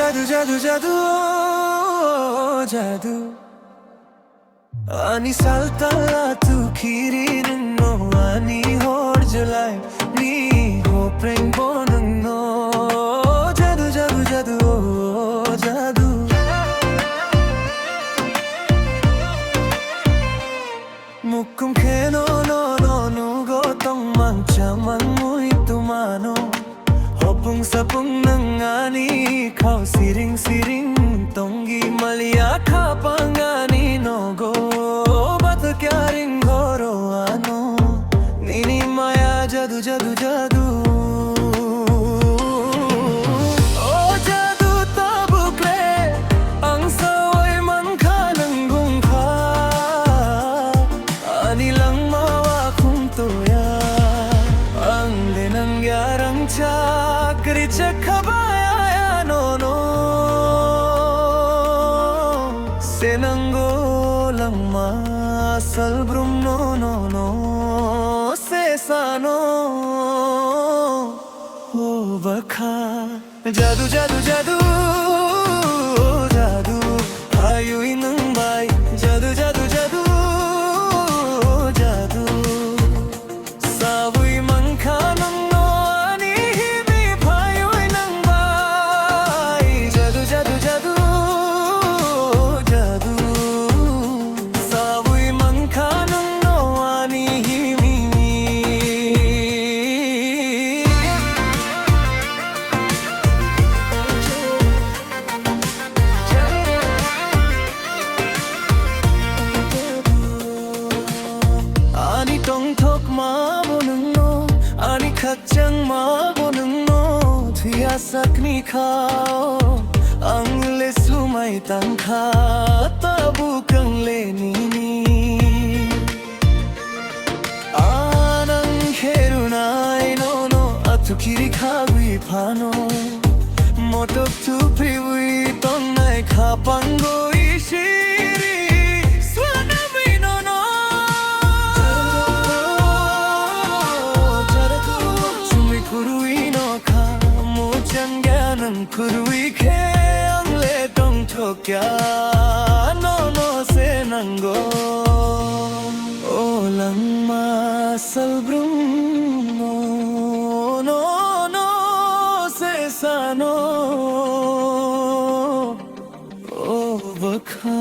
जादू जादू जादू जादू Ani saltalla tu kirinin no ani hor julai ni ho prem bonang no jadu jadu jadu oh, jadu mukum kheno no no nu go tong mang chamang mui tu mano hopung sapung nang ani khau siring siring tongi malia khapangani no go kyaring goro ano nini maya jadu jadu jadu oh jadu tabukle ang saway man khanang gung kha ani lang mawa khum toya ang lenang yarang chakri chakhabaya no no senango lang ma Salbrum no no no sesano oh bakha jadu jadu jadu jadu ayu inang bai jadu jadu jadu jadu savui man khanang no ani mi phayu inang bai jadu jadu jadu jadu Tong thok ma bonung no ani khachang ma bonung no thia sakni khao ang le sumai tang kha tabu kang le ni ni anang herunai no no atu kiri khagui phano motok tu priwi tong nai kha pangoi shiri Kurui ke ang le dong thokya no no se nango o lang ma salbrum no no no se sano o bakha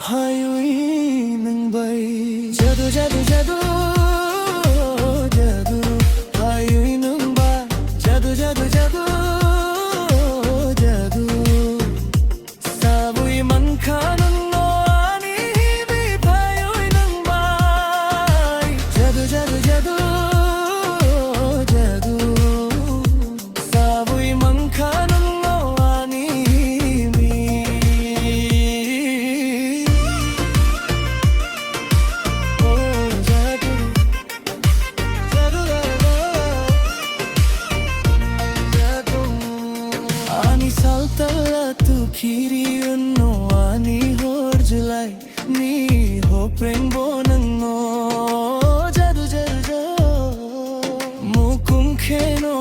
Hayui nang bai jadu jadu jadu jadu hayui nang bai jadu jadu jadu jadu sabui man khanang no ani mi hayui nang bai jadu jadu jadu jadu sabui man khanang no ani saltalla tu kiri no ani hor julai ni ho prem bonang no jadu jadu jadu mukum kheno